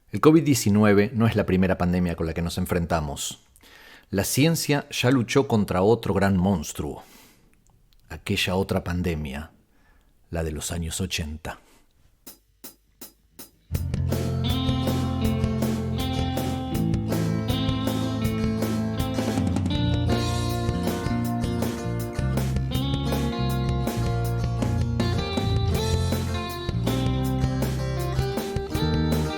El COVID-19 no es la primera pandemia con la que nos enfrentamos. La ciencia ya luchó contra otro gran monstruo. Aquella otra pandemia, la de los años 80.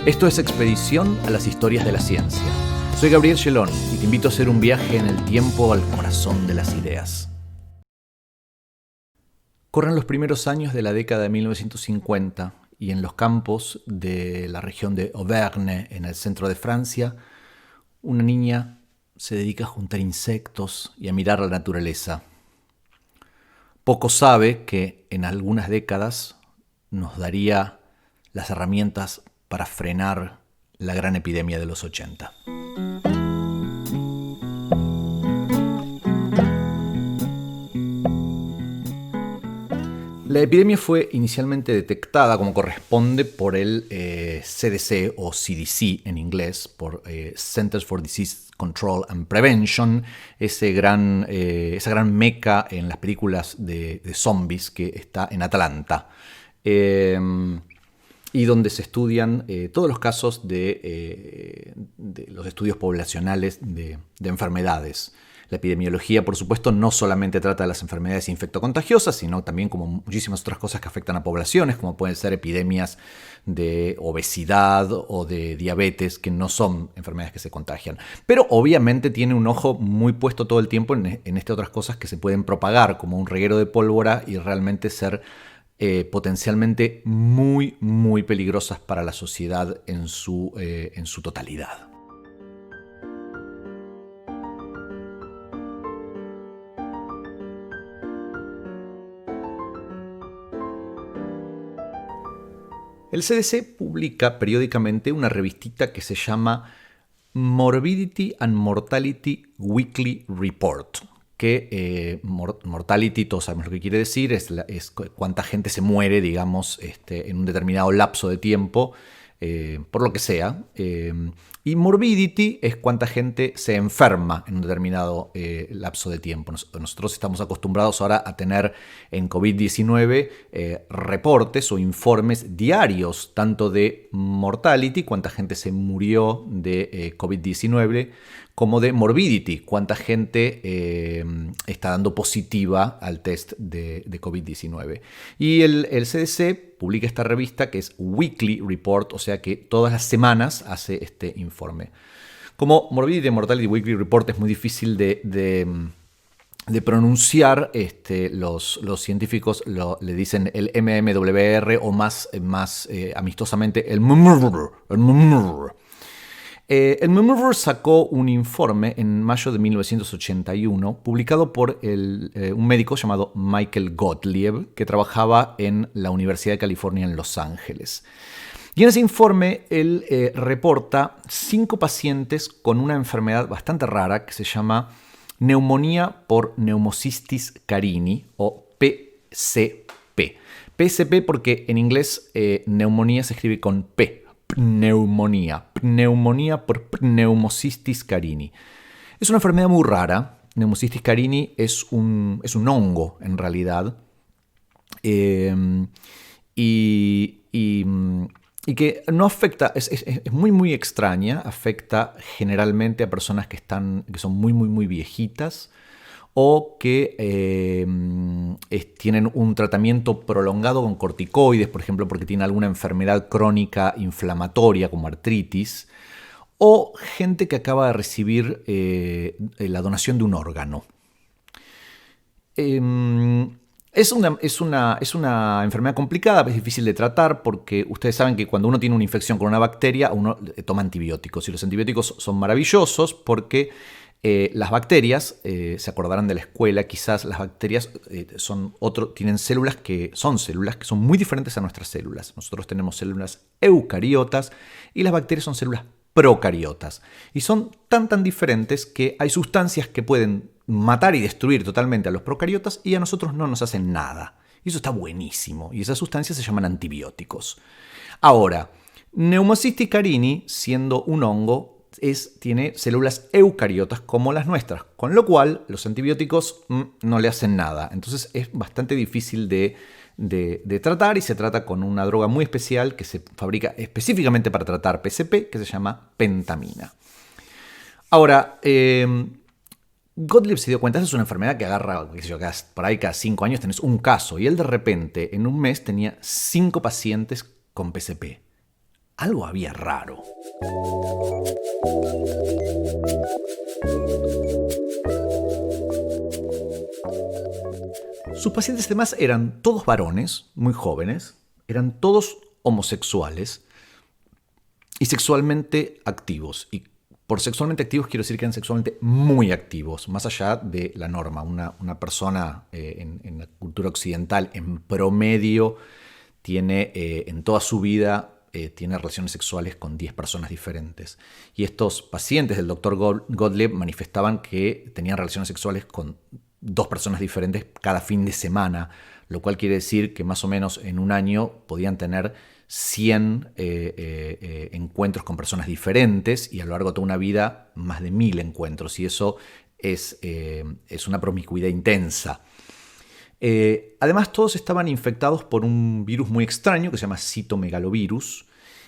Esto es Expedición a las Historias de la Ciencia. Soy Gabriel Gelón y te invito a hacer un viaje en el tiempo al corazón de las ideas. Corren los primeros años de la década de 1950 y en los campos de la región de Auvergne, en el centro de Francia, una niña se dedica a juntar insectos y a mirar la naturaleza. Poco sabe que en algunas décadas nos daría las herramientas para frenar la gran epidemia de los 80. La epidemia fue inicialmente detectada como corresponde por el CDC o CDC en inglés, por Centers for Disease Control and Prevention, esa gran meca en las películas de zombies que está en Atlanta. Y donde se estudian todos los casos de los estudios poblacionales de enfermedades. La epidemiología, por supuesto, no solamente trata de las enfermedades infectocontagiosas, sino también como muchísimas otras cosas que afectan a poblaciones, como pueden ser epidemias de obesidad o de diabetes, que no son enfermedades que se contagian. Pero obviamente tiene un ojo muy puesto todo el tiempo en estas otras cosas que se pueden propagar como un reguero de pólvora y realmente ser potencialmente muy, muy peligrosas para la sociedad en su totalidad. El CDC publica periódicamente una revistita que se llama Morbidity and Mortality Weekly Report, que mortality, todos sabemos lo que quiere decir, es cuánta gente se muere, digamos, en un determinado lapso de tiempo, por lo que sea. Y morbidity es cuánta gente se enferma en un determinado lapso de tiempo. Nosotros estamos acostumbrados ahora a tener en COVID-19 reportes o informes diarios, tanto de mortality, cuánta gente se murió de COVID-19, como de morbidity, cuánta gente está dando positiva al test de COVID-19. Y el CDC publica esta revista que es Weekly Report, o sea que todas las semanas hace este informe. Como Morbidity and Mortality Weekly Report es muy difícil de pronunciar, los científicos le dicen el MMWR o más amistosamente el MMWR. El MMWR sacó un informe en mayo de 1981 publicado por un médico llamado Michael Gottlieb, que trabajaba en la Universidad de California en Los Ángeles. Y en ese informe él reporta 5 pacientes con una enfermedad bastante rara que se llama neumonía por Pneumocystis carini o PCP. PCP porque en inglés neumonía se escribe con P. Pneumonía por Pneumocystis carini. Es una enfermedad muy rara. Pneumocystis carini es un hongo en realidad y que no afecta, es muy muy extraña, afecta generalmente a personas que son muy muy muy viejitas o que tienen un tratamiento prolongado con corticoides, por ejemplo, porque tienen alguna enfermedad crónica inflamatoria como artritis, o gente que acaba de recibir la donación de un órgano. Es una enfermedad complicada, es difícil de tratar porque ustedes saben que cuando uno tiene una infección con una bacteria, uno toma antibióticos y los antibióticos son maravillosos porque las bacterias, se acordarán de la escuela, quizás las bacterias tienen células que son muy diferentes a nuestras células. Nosotros tenemos células eucariotas y las bacterias son células procariotas. Y son tan diferentes que hay sustancias que pueden matar y destruir totalmente a los procariotas y a nosotros no nos hacen nada. Y eso está buenísimo. Y esas sustancias se llaman antibióticos. Ahora, Pneumocystis carini, siendo un hongo, tiene células eucariotas como las nuestras, con lo cual los antibióticos no le hacen nada. Entonces es bastante difícil de tratar y se trata con una droga muy especial que se fabrica específicamente para tratar PSP, que se llama pentamina. Ahora, Gottlieb se dio cuenta, esa es una enfermedad que agarra, por ahí cada 5 años tenés un caso, y él de repente en un mes tenía 5 pacientes con PSP. Algo había raro. Sus pacientes además eran todos varones, muy jóvenes, eran todos homosexuales y sexualmente activos. Y por sexualmente activos quiero decir que eran sexualmente muy activos, más allá de la norma. Una persona en la cultura occidental en promedio tiene en toda su vida tiene relaciones sexuales con 10 personas diferentes. Y estos pacientes del Dr. Gottlieb manifestaban que tenían relaciones sexuales con 2 personas diferentes cada fin de semana, lo cual quiere decir que más o menos en un año podían tener 100 encuentros con personas diferentes y a lo largo de toda una vida más de 1000 encuentros. Y eso es una promiscuidad intensa. Además, todos estaban infectados por un virus muy extraño que se llama citomegalovirus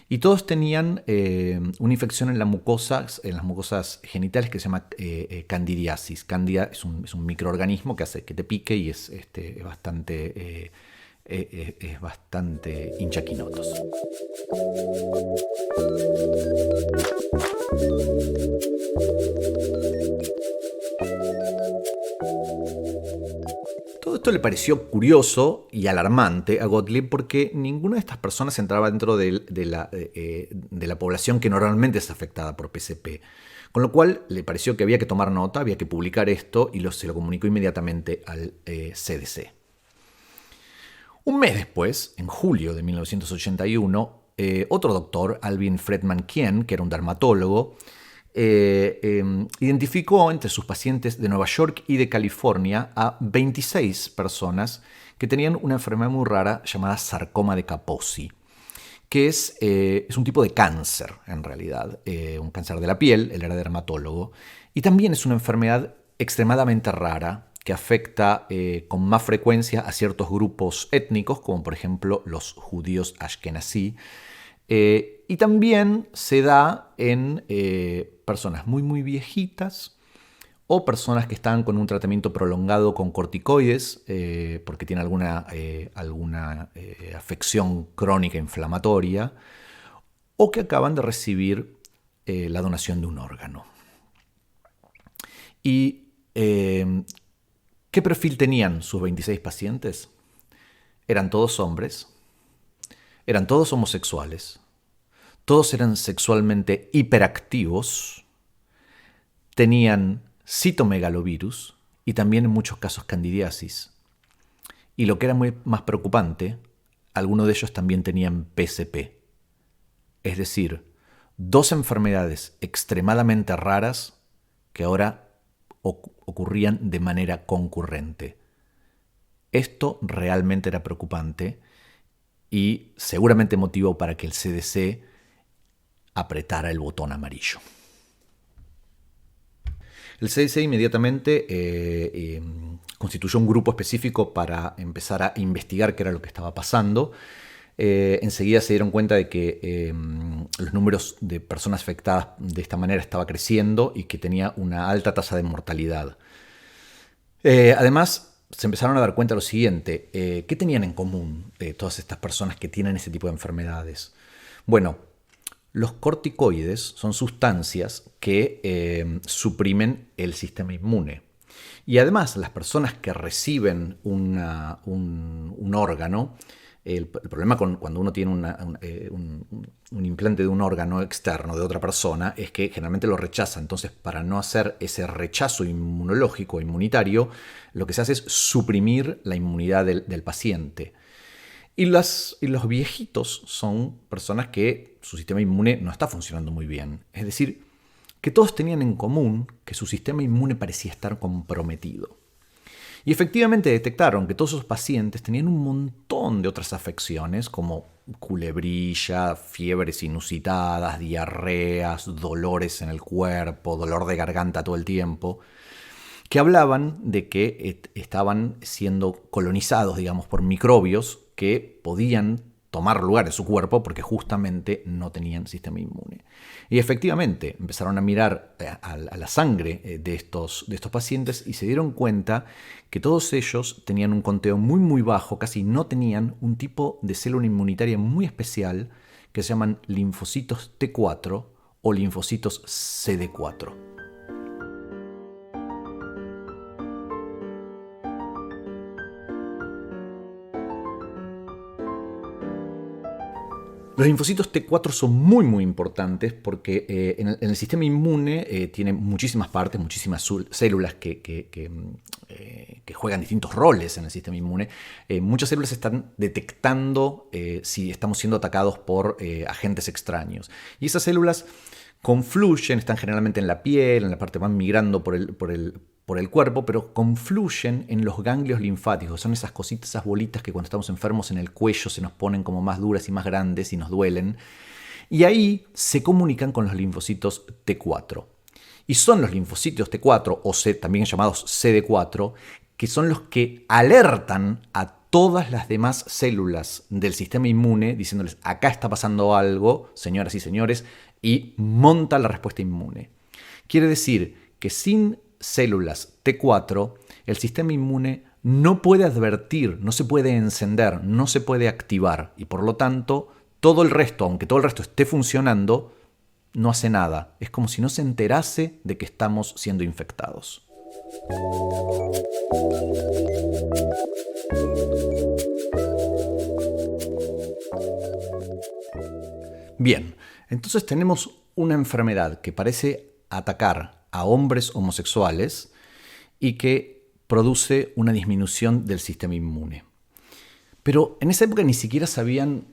y todos tenían una infección en las mucosas genitales que se llama candidiasis. Candida es un microorganismo que hace que te pique y es bastante hinchaquinotos. Todo esto le pareció curioso y alarmante a Gottlieb porque ninguna de estas personas entraba dentro de la población que normalmente es afectada por PSP. Con lo cual le pareció que había que tomar nota, había que publicar esto y se lo comunicó inmediatamente al CDC. Un mes después, en julio de 1981, otro doctor, Alvin Fredman Kien, que era un dermatólogo, identificó entre sus pacientes de Nueva York y de California a 26 personas que tenían una enfermedad muy rara llamada sarcoma de Kaposi, que es un tipo de cáncer en realidad, un cáncer de la piel. Él era dermatólogo, y también es una enfermedad extremadamente rara que afecta con más frecuencia a ciertos grupos étnicos, como por ejemplo los judíos ashkenazí. Y también se da en personas muy muy viejitas o personas que están con un tratamiento prolongado con corticoides porque tienen alguna afección crónica inflamatoria o que acaban de recibir la donación de un órgano. ¿Y qué perfil tenían sus 26 pacientes? Eran todos hombres, eran todos homosexuales, todos eran sexualmente hiperactivos, tenían citomegalovirus y también en muchos casos candidiasis. Y lo que era muy más preocupante, algunos de ellos también tenían PSP. Es decir, 2 enfermedades extremadamente raras que ahora ocurrían de manera concurrente. Esto realmente era preocupante y seguramente motivó para que el CDC apretara el botón amarillo. El CDC inmediatamente constituyó un grupo específico para empezar a investigar qué era lo que estaba pasando. Enseguida se dieron cuenta de que los números de personas afectadas de esta manera estaba creciendo y que tenía una alta tasa de mortalidad. Además, se empezaron a dar cuenta de lo siguiente. ¿Qué tenían en común todas estas personas que tienen ese tipo de enfermedades? Bueno, los corticoides son sustancias que suprimen el sistema inmune. Y además, las personas que reciben un órgano, el problema cuando uno tiene un implante de un órgano externo de otra persona es que generalmente lo rechaza. Entonces, para no hacer ese rechazo inmunológico, inmunitario, lo que se hace es suprimir la inmunidad del paciente. Y los viejitos son personas que su sistema inmune no está funcionando muy bien. Es decir, que todos tenían en común que su sistema inmune parecía estar comprometido. Y efectivamente detectaron que todos esos pacientes tenían un montón de otras afecciones como culebrilla, fiebres inusitadas, diarreas, dolores en el cuerpo, dolor de garganta todo el tiempo, que hablaban de que estaban siendo colonizados, digamos, por microbios que podían tomar lugar en su cuerpo porque justamente no tenían sistema inmune. Y efectivamente empezaron a mirar a la sangre de estos pacientes y se dieron cuenta que todos ellos tenían un conteo muy muy bajo, casi no tenían un tipo de célula inmunitaria muy especial que se llaman linfocitos T4 o linfocitos CD4. Los linfocitos T4 son muy muy importantes porque en el sistema inmune tiene muchísimas partes, muchísimas células que juegan distintos roles en el sistema inmune. Muchas células están detectando si estamos siendo atacados por agentes extraños. Y esas células confluyen, están generalmente en la piel, en la parte van migrando por el cuerpo, pero confluyen en los ganglios linfáticos. Son esas cositas, esas bolitas que cuando estamos enfermos en el cuello se nos ponen como más duras y más grandes y nos duelen. Y ahí se comunican con los linfocitos T4. Y son los linfocitos T4, o también llamados CD4, que son los que alertan a todas las demás células del sistema inmune, diciéndoles, acá está pasando algo, señoras y señores, y monta la respuesta inmune. Quiere decir que sin células T4, el sistema inmune no puede advertir, no se puede encender, no se puede activar y por lo tanto todo el resto, aunque todo el resto esté funcionando, no hace nada. Es como si no se enterase de que estamos siendo infectados. Bien, entonces tenemos una enfermedad que parece atacar a hombres homosexuales y que produce una disminución del sistema inmune. Pero en esa época ni siquiera sabían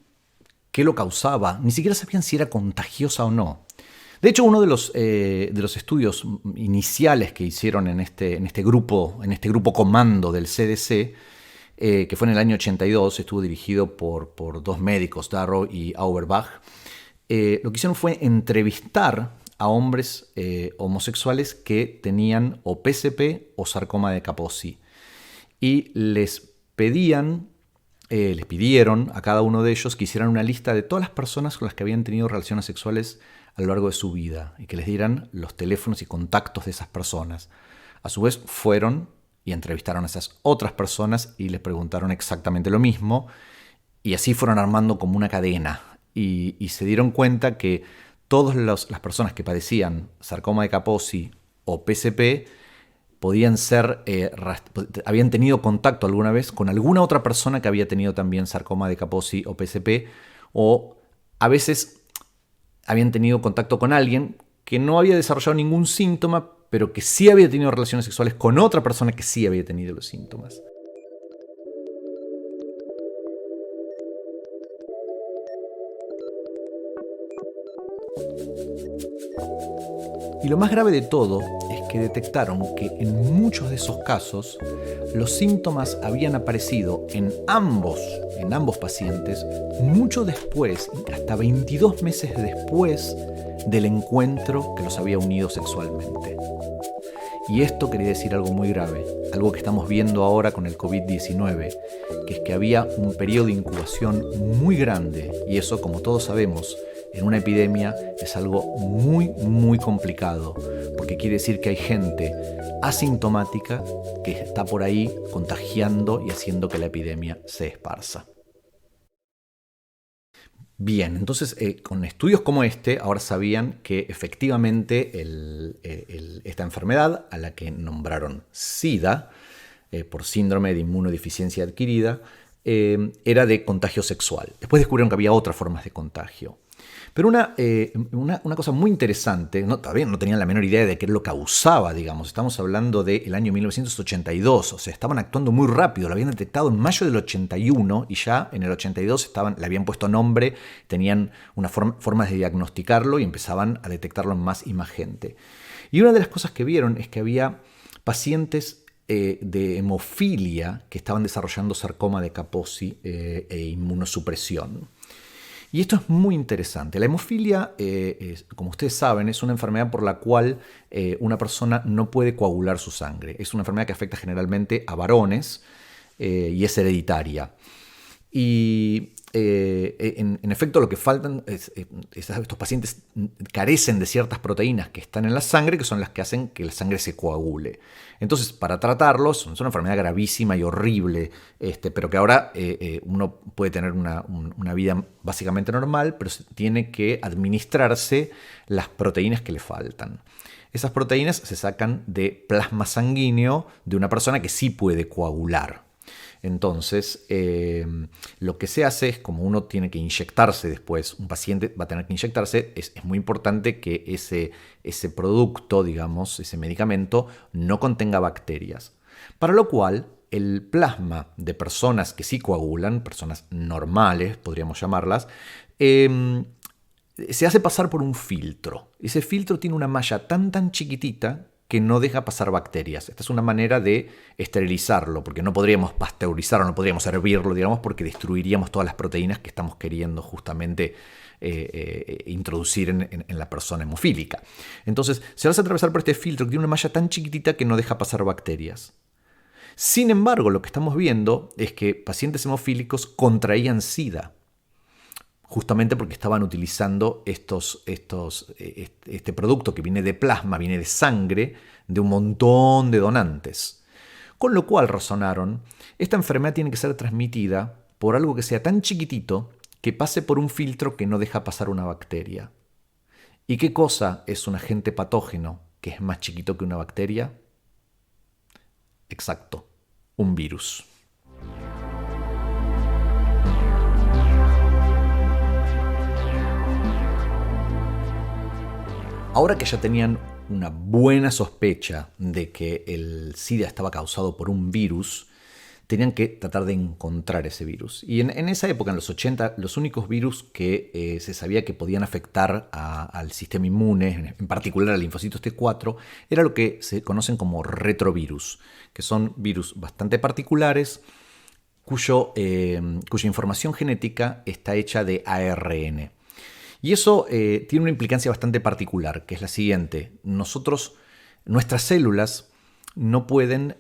qué lo causaba, ni siquiera sabían si era contagiosa o no. De hecho, uno de los estudios iniciales que hicieron en este grupo comando del CDC, que fue en el año 82, estuvo dirigido por dos médicos, Darrow y Auerbach, lo que hicieron fue entrevistar a hombres homosexuales que tenían o PSP o sarcoma de Kaposi. Y les pidieron a cada uno de ellos que hicieran una lista de todas las personas con las que habían tenido relaciones sexuales a lo largo de su vida y que les dieran los teléfonos y contactos de esas personas. A su vez fueron y entrevistaron a esas otras personas y les preguntaron exactamente lo mismo y así fueron armando como una cadena y se dieron cuenta que todas las personas que padecían sarcoma de Kaposi o PSP habían tenido contacto alguna vez con alguna otra persona que había tenido también sarcoma de Kaposi o PSP, o a veces habían tenido contacto con alguien que no había desarrollado ningún síntoma, pero que sí había tenido relaciones sexuales con otra persona que sí había tenido los síntomas. Y lo más grave de todo es que detectaron que en muchos de esos casos los síntomas habían aparecido en ambos pacientes mucho después, hasta 22 meses después del encuentro que los había unido sexualmente. Y esto quería decir algo muy grave, algo que estamos viendo ahora con el COVID-19, que es que había un periodo de incubación muy grande, y eso, como todos sabemos, en una epidemia es algo muy, muy complicado, porque quiere decir que hay gente asintomática que está por ahí contagiando y haciendo que la epidemia se esparza. Bien, entonces con estudios como este, ahora sabían que efectivamente esta enfermedad, a la que nombraron SIDA, por síndrome de inmunodeficiencia adquirida, era de contagio sexual. Después descubrieron que había otras formas de contagio. Pero una cosa muy interesante, todavía no tenían la menor idea de qué lo causaba, digamos. Estamos hablando del año 1982, o sea, estaban actuando muy rápido. Lo habían detectado en mayo del 81 y ya en el 82 le habían puesto nombre, tenían una formas de diagnosticarlo y empezaban a detectarlo en más y más gente. Y una de las cosas que vieron es que había pacientes de hemofilia que estaban desarrollando sarcoma de Kaposi e inmunosupresión. Y esto es muy interesante. La hemofilia, como ustedes saben, es una enfermedad por la cual una persona no puede coagular su sangre. Es una enfermedad que afecta generalmente a varones y es hereditaria. Y en efecto lo que faltan estos pacientes carecen de ciertas proteínas que están en la sangre, que son las que hacen que la sangre se coagule. Entonces, para tratarlos, es una enfermedad gravísima y horrible, pero que ahora uno puede tener una vida básicamente normal, pero tiene que administrarse las proteínas que le faltan. Esas proteínas se sacan de plasma sanguíneo de una persona que sí puede coagular. Entonces, lo que se hace es, como uno tiene que inyectarse después, un paciente va a tener que inyectarse, es muy importante que ese producto, digamos, ese medicamento, no contenga bacterias. Para lo cual, el plasma de personas que sí coagulan, personas normales, podríamos llamarlas, se hace pasar por un filtro. Ese filtro tiene una malla tan chiquitita que no deja pasar bacterias. Esta es una manera de esterilizarlo, porque no podríamos pasteurizarlo, no podríamos hervirlo, digamos, porque destruiríamos todas las proteínas que estamos queriendo justamente introducir en la persona hemofílica. Entonces, se va a atravesar por este filtro que tiene una malla tan chiquitita que no deja pasar bacterias. Sin embargo, lo que estamos viendo es que pacientes hemofílicos contraían SIDA, justamente porque estaban utilizando este producto que viene de plasma, viene de sangre, de un montón de donantes. Con lo cual razonaron, esta enfermedad tiene que ser transmitida por algo que sea tan chiquitito que pase por un filtro que no deja pasar una bacteria. ¿Y qué cosa es un agente patógeno que es más chiquito que una bacteria? Exacto, un virus. Ahora que ya tenían una buena sospecha de que el SIDA estaba causado por un virus, tenían que tratar de encontrar ese virus. Y en esa época, en los 80, los únicos virus que se sabía que podían afectar al sistema inmune, en particular al linfocitos T4, era lo que se conocen como retrovirus, que son virus bastante particulares cuya información genética está hecha de ARN. Y eso tiene una implicancia bastante particular, que es la siguiente. Nuestras células no pueden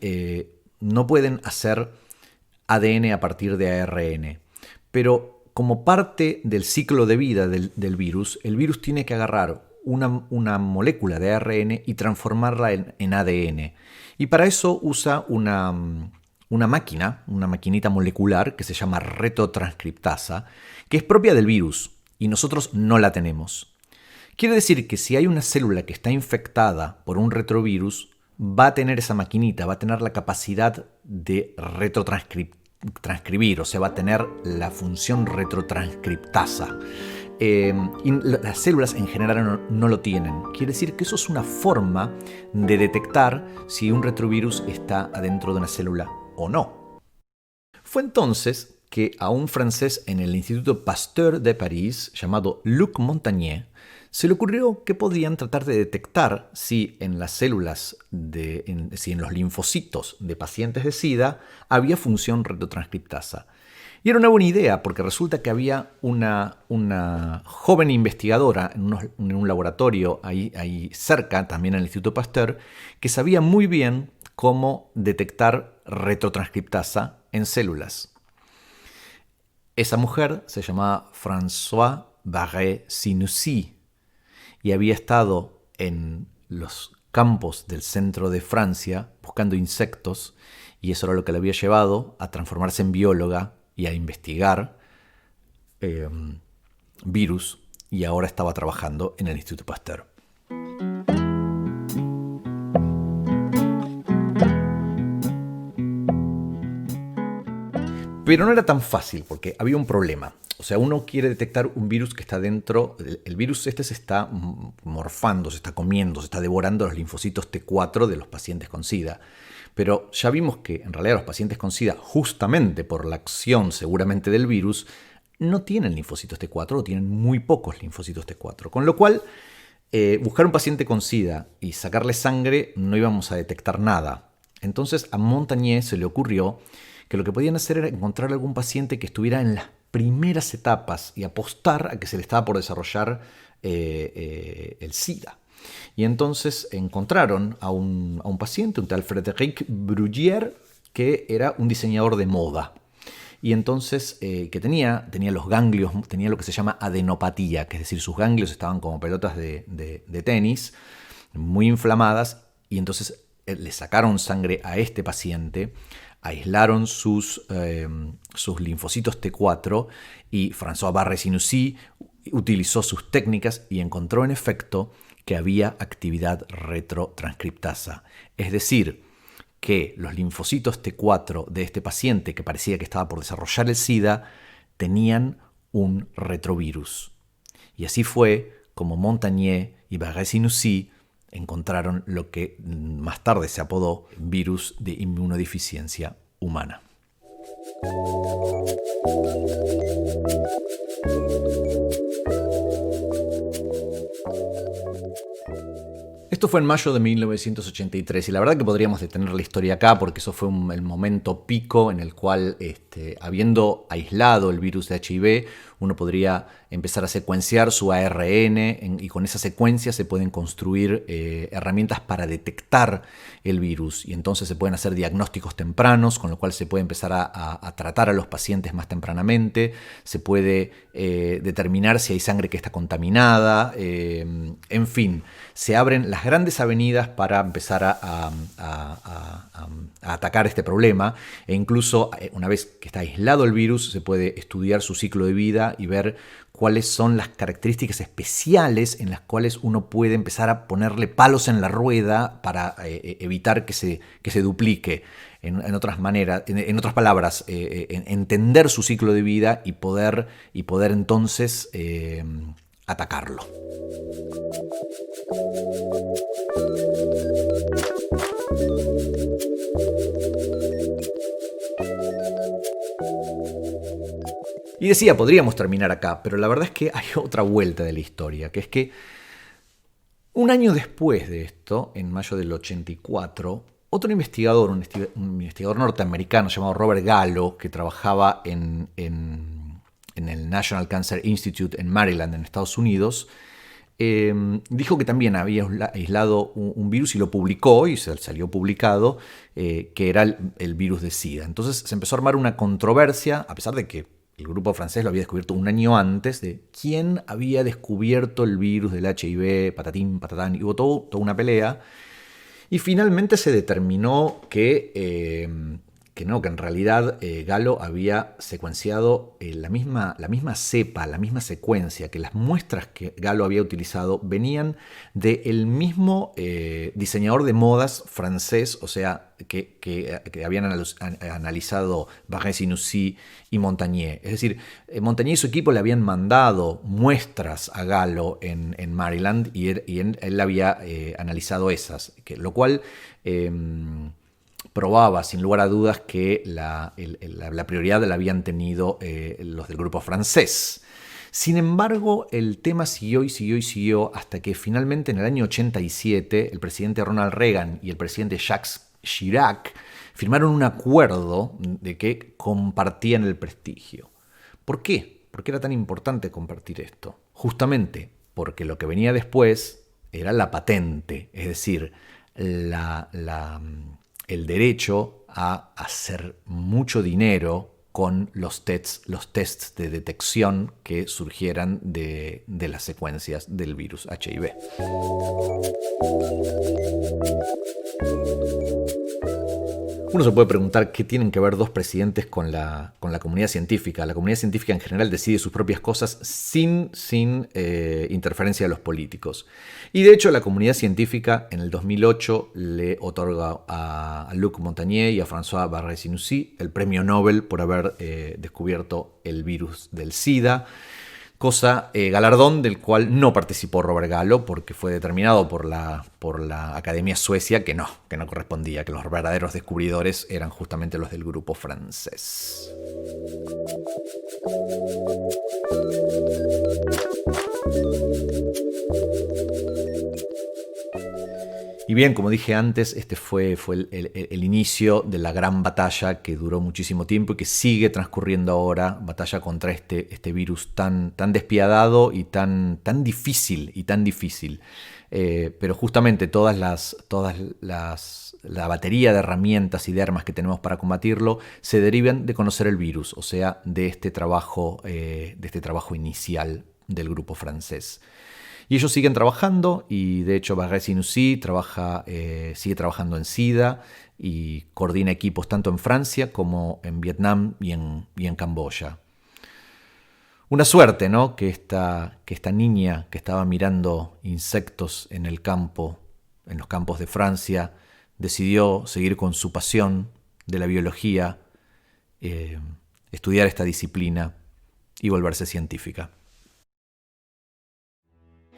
hacer ADN a partir de ARN, pero como parte del ciclo de vida del virus, el virus tiene que agarrar una molécula de ARN y transformarla en ADN. Y para eso usa una maquinita molecular que se llama retrotranscriptasa, que es propia del virus. Y nosotros no la tenemos. Quiere decir que si hay una célula que está infectada por un retrovirus, va a tener esa maquinita, va a tener la capacidad de retrotranscribir, o sea, va a tener la función retrotranscriptasa. Y las células en general no lo tienen. Quiere decir que eso es una forma de detectar si un retrovirus está adentro de una célula o no. Fue entonces que a un francés en el Instituto Pasteur de París, llamado Luc Montagnier, se le ocurrió que podían tratar de detectar si en las células, si en los linfocitos de pacientes de SIDA había función retrotranscriptasa. Y era una buena idea porque resulta que había una joven investigadora en un laboratorio ahí cerca, también en el Instituto Pasteur, que sabía muy bien cómo detectar retrotranscriptasa en células. Esa mujer se llamaba Françoise Barré-Sinoussi y había estado en los campos del centro de Francia buscando insectos, y eso era lo que le había llevado a transformarse en bióloga y a investigar virus, y ahora estaba trabajando en el Instituto Pasteur. Pero no era tan fácil porque había un problema. O sea, uno quiere detectar un virus que está dentro. El virus se está morfando, se está comiendo, se está devorando los linfocitos T4 de los pacientes con SIDA. Pero ya vimos que en realidad los pacientes con SIDA, justamente por la acción seguramente del virus, no tienen linfocitos T4 o tienen muy pocos linfocitos T4. Con lo cual, buscar un paciente con SIDA y sacarle sangre no íbamos a detectar nada. Entonces a Montagnier se le ocurrió que lo que podían hacer era encontrar algún paciente que estuviera en las primeras etapas y apostar a que se le estaba por desarrollar el SIDA. Y entonces encontraron a un paciente, un tal Frédéric Bruguière, que era un diseñador de moda. Y entonces que tenía los ganglios, tenía lo que se llama adenopatía, que es decir, sus ganglios estaban como pelotas de tenis, muy inflamadas, y entonces le sacaron sangre a este paciente, aislaron sus linfocitos T4 y François Barré-Sinoussi utilizó sus técnicas y encontró en efecto que había actividad retrotranscriptasa. Es decir, que los linfocitos T4 de este paciente que parecía que estaba por desarrollar el SIDA tenían un retrovirus. Y así fue como Montagnier y Barré-Sinoussi encontraron lo que más tarde se apodó virus de inmunodeficiencia humana. Esto fue en mayo de 1983 y la verdad que podríamos detener la historia acá porque eso fue el momento pico en el cual, habiendo aislado el virus de HIV, uno podría empezar a secuenciar su ARN y con esa secuencia se pueden construir herramientas para detectar el virus y entonces se pueden hacer diagnósticos tempranos, con lo cual se puede empezar a tratar a los pacientes más tempranamente, se puede determinar si hay sangre que está contaminada, en fin, se abren las grandes avenidas para empezar a atacar este problema e incluso una vez que está aislado el virus se puede estudiar su ciclo de vida y ver cuáles son las características especiales en las cuales uno puede empezar a ponerle palos en la rueda para evitar que se duplique. En otras palabras, entender su ciclo de vida y poder entonces atacarlo. Y decía, podríamos terminar acá, pero la verdad es que hay otra vuelta de la historia, que es que un año después de esto, en mayo del 84, otro investigador, un investigador norteamericano llamado Robert Gallo, que trabajaba en el National Cancer Institute en Maryland, en Estados Unidos, dijo que también había aislado un virus y lo publicó, y salió publicado, que era el virus de SIDA. Entonces se empezó a armar una controversia, a pesar de que el grupo francés lo había descubierto un año antes, de quién había descubierto el virus del HIV, patatín, patatán, y hubo toda una pelea. Y finalmente se determinó que en realidad Gallo había secuenciado la misma cepa, la misma secuencia, que las muestras que Gallo había utilizado venían del mismo diseñador de modas francés, o sea, que habían analizado Barré-Sinoussi y Montagnier. Es decir, Montagnier y su equipo le habían mandado muestras a Gallo en Maryland y él había analizado esas, lo cual probaba sin lugar a dudas que la prioridad la habían tenido los del grupo francés. Sin embargo, el tema siguió y siguió y siguió hasta que finalmente en el año 87 el presidente Ronald Reagan y el presidente Jacques Chirac firmaron un acuerdo de que compartían el prestigio. ¿Por qué? ¿Por qué era tan importante compartir esto? Justamente porque lo que venía después era la patente, es decir, el derecho a hacer mucho dinero con los tests de detección que surgieran de las secuencias del virus HIV. Uno se puede preguntar qué tienen que ver dos presidentes con la comunidad científica. La comunidad científica en general decide sus propias cosas sin interferencia de los políticos. Y de hecho la comunidad científica en el 2008 le otorga a Luc Montagnier y a François Barré-Sinoussi el premio Nobel por haber descubierto el virus del SIDA. Galardón del cual no participó Robert Gallo porque fue determinado por la Academia Suecia que no correspondía, que los verdaderos descubridores eran justamente los del grupo francés. Y bien, como dije antes, este fue el inicio de la gran batalla que duró muchísimo tiempo y que sigue transcurriendo ahora, batalla contra este virus tan despiadado y tan difícil pero justamente la batería de herramientas y de armas que tenemos para combatirlo se derivan de conocer el virus, o sea, de este trabajo inicial del grupo francés. Y ellos siguen trabajando, y de hecho Barré-Sinoussi sigue trabajando en SIDA y coordina equipos tanto en Francia como en Vietnam y en Camboya. Una suerte, ¿no? Que esta niña que estaba mirando insectos en los campos de Francia, decidió seguir con su pasión de la biología, estudiar esta disciplina y volverse científica.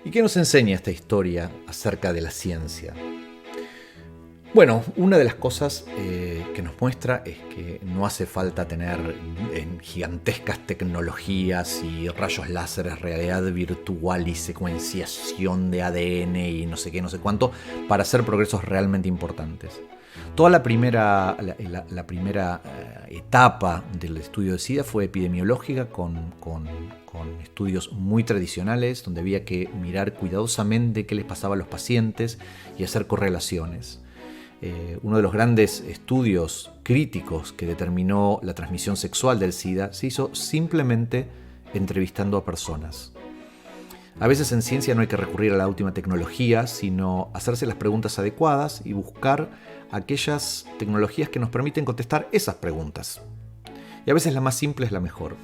¿Y qué nos enseña esta historia acerca de la ciencia? Bueno, una de las cosas que nos muestra es que no hace falta tener gigantescas tecnologías y rayos láseres, realidad virtual y secuenciación de ADN y no sé qué, no sé cuánto, para hacer progresos realmente importantes. Toda la primera etapa del estudio de SIDA fue epidemiológica con estudios muy tradicionales donde había que mirar cuidadosamente qué les pasaba a los pacientes y hacer correlaciones. Uno de los grandes estudios críticos que determinó la transmisión sexual del SIDA se hizo simplemente entrevistando a personas. A veces en ciencia no hay que recurrir a la última tecnología, sino hacerse las preguntas adecuadas y buscar aquellas tecnologías que nos permiten contestar esas preguntas. Y a veces la más simple es la mejor.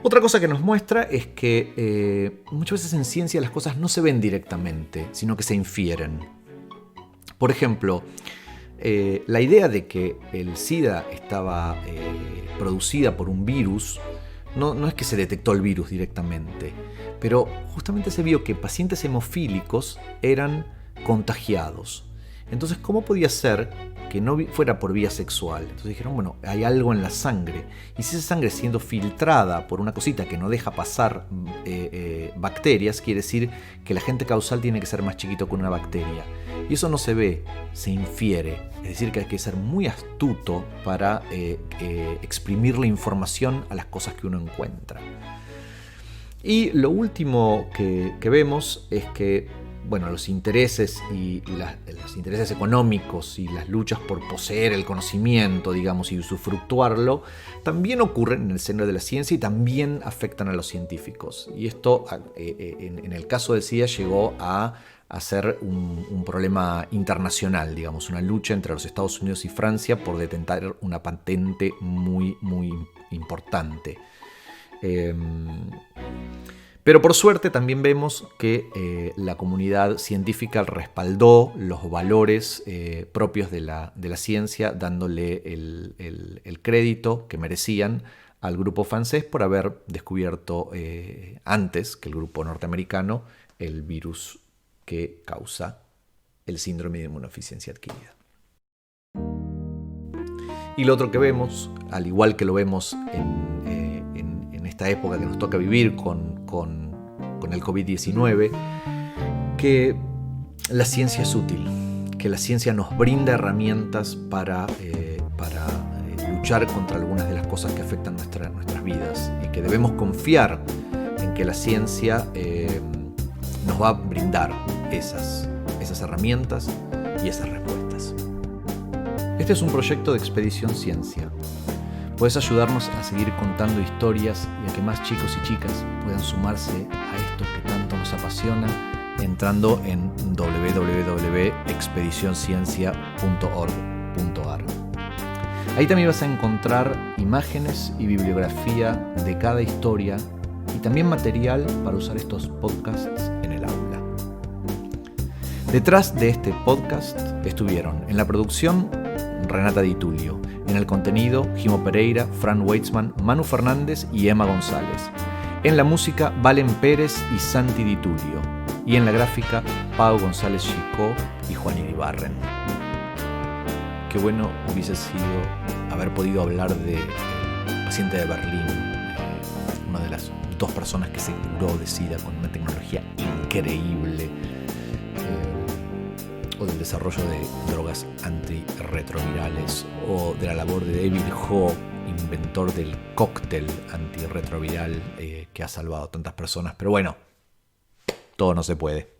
Otra cosa que nos muestra es que muchas veces en ciencia las cosas no se ven directamente, sino que se infieren. Por ejemplo, la idea de que el SIDA estaba producida por un virus, no es que se detectó el virus directamente, pero justamente se vio que pacientes hemofílicos eran contagiados. Entonces, ¿cómo podía ser que no fuera por vía sexual? Entonces dijeron, bueno, hay algo en la sangre. Y si esa sangre siendo filtrada por una cosita que no deja pasar bacterias, quiere decir que el agente causal tiene que ser más chiquito que una bacteria. Y eso no se ve, se infiere. Es decir, que hay que ser muy astuto para exprimir la información a las cosas que uno encuentra. Y lo último que vemos es que los intereses los intereses económicos y las luchas por poseer el conocimiento, digamos, y usufructuarlo, también ocurren en el seno de la ciencia y también afectan a los científicos. Y esto, en el caso del SIDA, llegó a ser un problema internacional, digamos, una lucha entre los Estados Unidos y Francia por detentar una patente muy, muy importante. Pero por suerte también vemos que la comunidad científica respaldó los valores propios de la ciencia, dándole el crédito que merecían al grupo francés por haber descubierto antes que el grupo norteamericano el virus que causa el síndrome de inmunodeficiencia adquirida. Y lo otro que vemos, al igual que lo vemos en esta época que nos toca vivir con el COVID-19, que la ciencia es útil, que la ciencia nos brinda herramientas para luchar contra algunas de las cosas que afectan nuestras vidas y que debemos confiar en que la ciencia nos va a brindar esas herramientas y esas respuestas. Este es un proyecto de Expedición Ciencia. Puedes ayudarnos a seguir contando historias y a que más chicos y chicas puedan sumarse a esto que tanto nos apasiona entrando en www.expedicionciencia.org.ar. Ahí también vas a encontrar imágenes y bibliografía de cada historia y también material para usar estos podcasts en el aula. Detrás de este podcast estuvieron en la producción Renata Di Tullio, en el contenido Jimo Pereira, Fran Weitzman, Manu Fernández y Emma González. En la música Valen Pérez y Santi Di Tullio. Y en la gráfica Pau González Chicó y Juan Iribarren. Qué bueno hubiese sido haber podido hablar del paciente de Berlín, una de las 2 personas que se curó de SIDA con una tecnología increíble. o del desarrollo de drogas antirretrovirales o de la labor de David Ho, inventor del cóctel antirretroviral que ha salvado a tantas personas. Pero bueno, todo no se puede.